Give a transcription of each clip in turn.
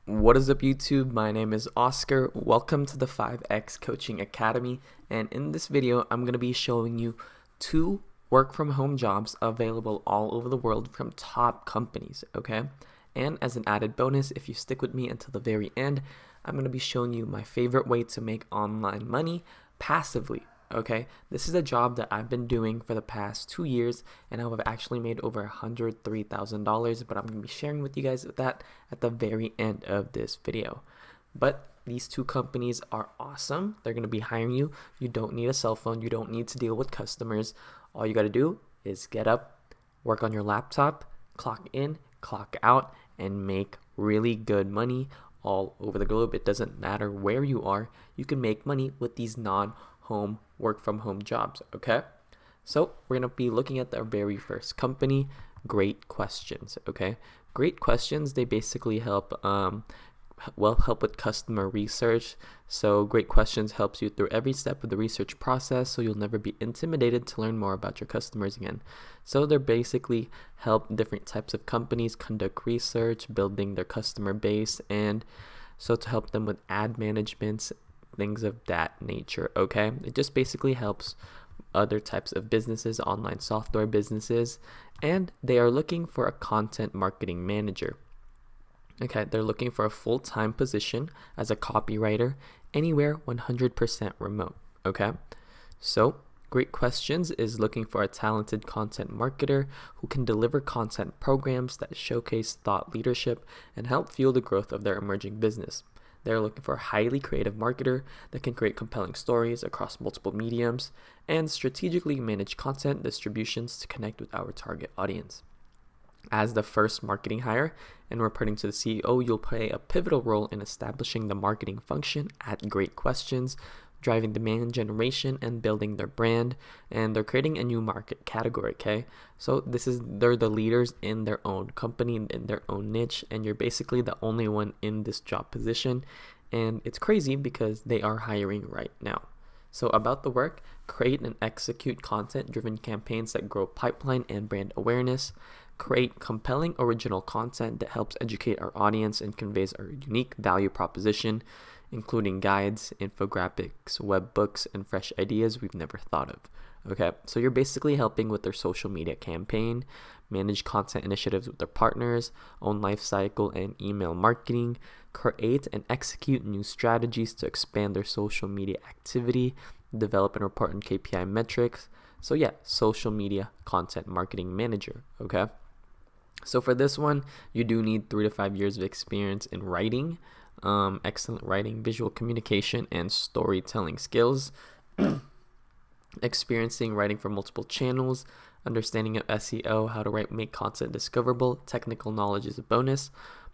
What is up, YouTube? My name is Oscar. Welcome to the 5X Coaching Academy, and in this video I'm going to be showing you 2 work from home jobs available all over the world from top companies, okay? And as an added bonus, if you stick with me until the very end, I'm going to be showing you my favorite way to make online money passively. Okay, this is a job that I've been doing for the past 2 years, and I have actually made over $103,000, but I'm going to be sharing with you guys that at the very end of this video. But these 2 companies are awesome. They're going to be hiring you. You don't need a cell phone. You don't need to deal with customers. All you got to do is get up, work on your laptop, clock in, clock out, and make really good money all over the globe. It doesn't matter where you are. You can make money with these non-home work from home jobs. Okay, so we're going to be looking at our very first company, Great Questions. Okay, Great Questions, they basically help with customer research. So Great Questions helps you through every step of the research process, so you'll never be intimidated to learn more about your customers again. So they're basically help different types of companies conduct research, building their customer base, and so to help them with ad management, things of that nature. Okay, it just basically helps other types of businesses, online software businesses, and they are looking for a content marketing manager. Okay, they're looking for a full-time position as a copywriter, anywhere 100% remote. Okay, so Great Questions is looking for a talented content marketer who can deliver content programs that showcase thought leadership and help fuel the growth of their emerging business. They're looking for a highly creative marketer that can create compelling stories across multiple mediums and strategically manage content distributions to connect with our target audience. As the first marketing hire and reporting to the CEO, you'll play a pivotal role in establishing the marketing function at Great Questions, driving demand generation and building their brand, and they're creating a new market category. Okay, so they're the leaders in their own company, in their own niche, and you're basically the only one in this job position, and it's crazy because they are hiring right now. So about the work: create and execute content-driven campaigns that grow pipeline and brand awareness, create compelling original content that helps educate our audience and conveys our unique value proposition, including guides, infographics, webhooks, and fresh ideas we've never thought of. Okay, so you're basically helping with their social media campaign, manage content initiatives with their partners, own lifecycle and email marketing, create and execute new strategies to expand their social media activity, develop and report on KPI metrics. So yeah, social media content marketing manager. Okay, so for this one, you do need 3 to 5 years of experience in writing, excellent writing, visual communication, and storytelling skills, experiencing writing for multiple channels, understanding of SEO, how to make content discoverable, technical knowledge is a bonus,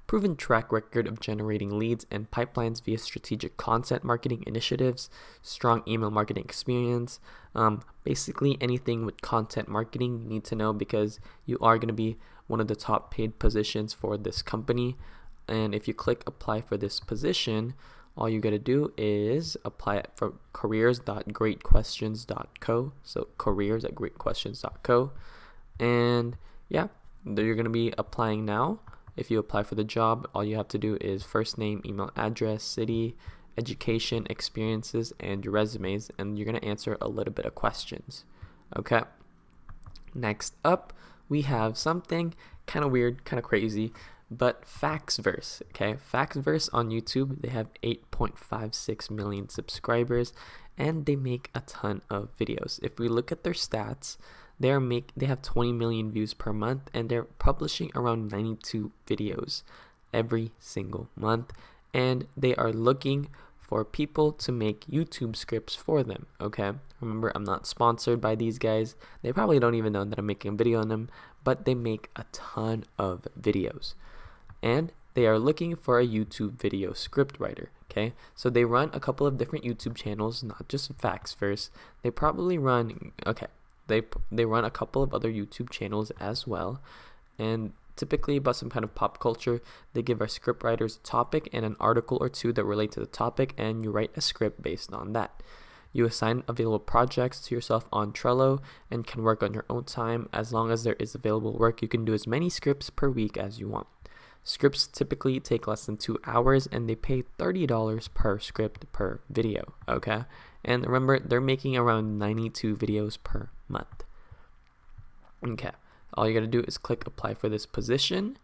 proven track record of generating leads and pipelines via strategic content marketing initiatives, strong email marketing experience, basically anything with content marketing you need to know, because you are going to be one of the top paid positions for this company. And if you click apply for this position, all you got to do is apply it for careers.greatquestions.co. So careers@greatquestions.co. And yeah, you're going to be applying now. If you apply for the job, all you have to do is first name, email address, city, education, experiences, and your resumes, and you're going to answer a little bit of questions. Okay. Next up, we have something kind of weird, kind of crazy, but Faxverse. Okay, Faxverse on YouTube, they have 8.56 million subscribers, and they make a ton of videos. If we look at their stats, they have 20 million views per month, and they're publishing around 92 videos every single month, and they are looking for people to make YouTube scripts for them. Okay, remember, I'm not sponsored by these guys. They probably don't even know that I'm making a video on them, but they make a ton of videos, and they are looking for a YouTube video script writer. Okay, so they run a couple of different YouTube channels, not just Faxverse. They probably run they run a couple of other YouTube channels as well, and typically about some kind of pop culture. They give our script writers a topic and an article or two that relate to the topic, and you write a script based on that. You assign available projects to yourself on Trello and can work on your own time. As long as there is available work, you can do as many scripts per week as you want. Scripts typically take less than 2 hours, and they pay $30 per script per video, okay? And remember, they're making around 92 videos per month. Okay, all you gotta do is click apply for this position,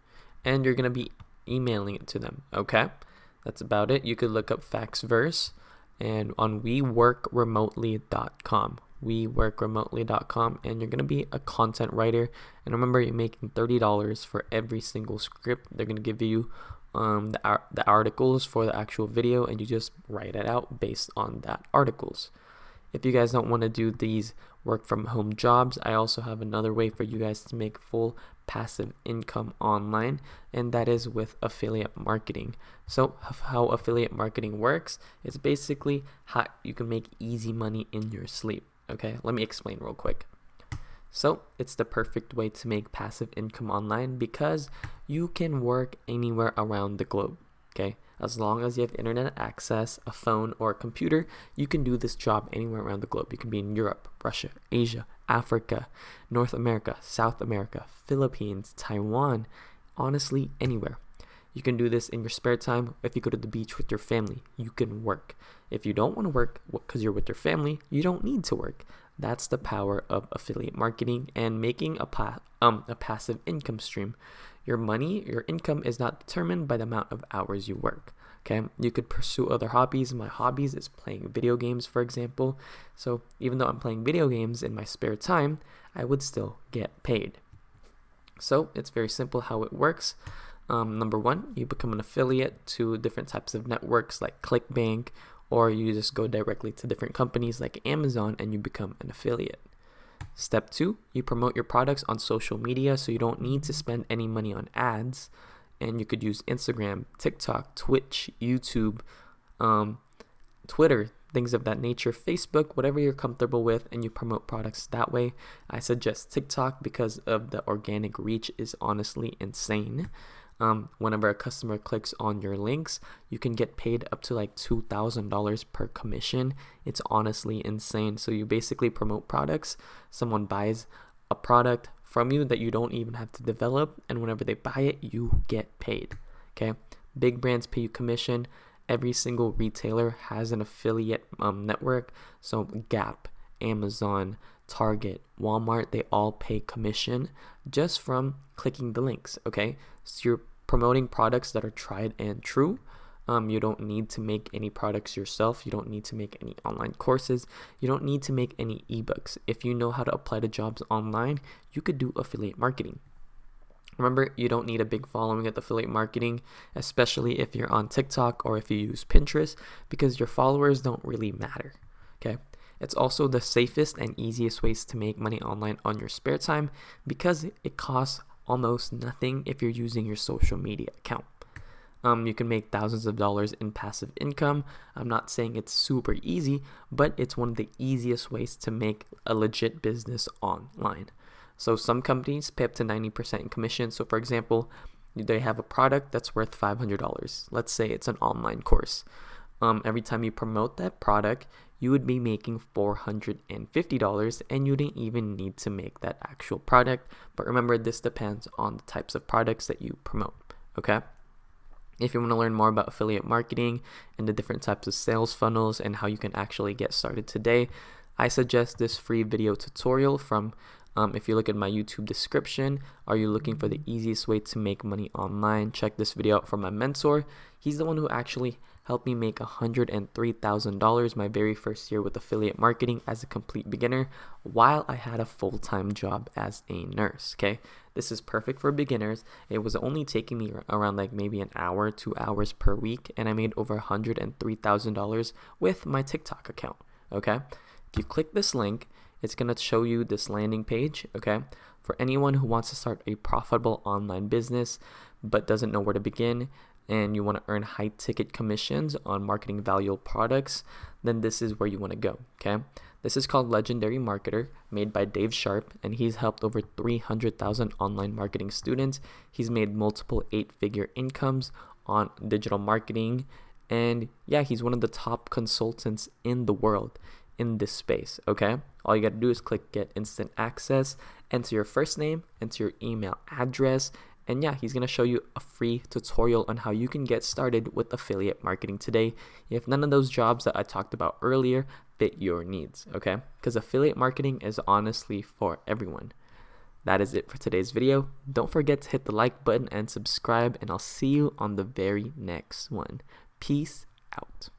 and you're gonna be emailing it to them, okay? That's about it. You could look up Faxverse and on weworkremotely.com. weworkremotely.com, and you're going to be a content writer. And remember, you're making $30 for every single script. They're going to give you the articles for the actual video, and you just write it out based on that articles. If you guys don't want to do these work from home jobs, I also have another way for you guys to make full passive income online, and that is with affiliate marketing. So how affiliate marketing works is basically how you can make easy money in your sleep. Okay, let me explain real quick. So it's the perfect way to make passive income online because you can work anywhere around the globe. Okay, as long as you have internet access, a phone, or a computer, you can do this job anywhere around the globe. You can be in Europe, Russia, Asia, Africa, North America, South America, Philippines, Taiwan, honestly, anywhere. You can do this in your spare time. If you go to the beach with your family, you can work. If you don't want to work because you're with your family, you don't need to work. That's the power of affiliate marketing and making a passive income stream. Your income is not determined by the amount of hours you work. Okay, you could pursue other hobbies. My hobbies is playing video games, for example. So even though I'm playing video games in my spare time, I would still get paid. So it's very simple how it works. Number one, you become an affiliate to different types of networks like ClickBank, or you just go directly to different companies like Amazon and you become an affiliate. Step two, you promote your products on social media, so you don't need to spend any money on ads. And you could use Instagram, TikTok, Twitch, YouTube, Twitter, things of that nature, Facebook, whatever you're comfortable with, and you promote products that way. I suggest TikTok because of the organic reach is honestly insane. Whenever a customer clicks on your links, you can get paid up to like $2,000 per commission. It's honestly insane. So you basically promote products. Someone buys a product from you that you don't even have to develop, and whenever they buy it, you get paid. Okay, big brands pay you commission. Every single retailer has an affiliate network. So Gap, Amazon, Target, Walmart, they all pay commission just from clicking the links. Okay, so you're promoting products that are tried and true. You don't need to make any products yourself. You don't need to make any online courses. You don't need to make any ebooks. If you know how to apply to jobs online, you could do affiliate marketing. Remember, you don't need a big following at affiliate marketing, especially if you're on TikTok or if you use Pinterest, because your followers don't really matter. Okay. It's also the safest and easiest ways to make money online on your spare time because it costs almost nothing if you're using your social media account. You can make thousands of dollars in passive income. I'm not saying it's super easy, but it's one of the easiest ways to make a legit business online. So some companies pay up to 90% in commission. So for example, they have a product that's worth $500. Let's say it's an online course. Every time you promote that product, you would be making $450, and you didn't even need to make that actual product. But remember, this depends on the types of products that you promote. Okay. If you want to learn more about affiliate marketing and the different types of sales funnels and how you can actually get started today, I suggest this free video tutorial from, if you look at my YouTube description. Are you looking for the easiest way to make money online? Check this video out from my mentor. He's the one who actually helped me make $103,000 my very first year with affiliate marketing as a complete beginner while I had a full-time job as a nurse. Okay, this is perfect for beginners. It was only taking me around like maybe an hour, 2 hours per week, and I made over $103,000 with my TikTok account. Okay, if you click this link, it's going to show you this landing page. Okay, for anyone who wants to start a profitable online business but doesn't know where to begin, and you want to earn high ticket commissions on marketing valuable products, then this is where you want to go. Okay, this is called Legendary Marketer, made by Dave Sharp, and he's helped over 300,000 online marketing students. He's made multiple 8-figure incomes on digital marketing, and yeah, he's one of the top consultants in the world in this space. Okay, all you got to do is click get instant access, enter your first name, enter your email address, And yeah, he's going to show you a free tutorial on how you can get started with affiliate marketing today if none of those jobs that I talked about earlier fit your needs, okay? Because affiliate marketing is honestly for everyone. That is it for today's video. Don't forget to hit the like button and subscribe, and I'll see you on the very next one. Peace out.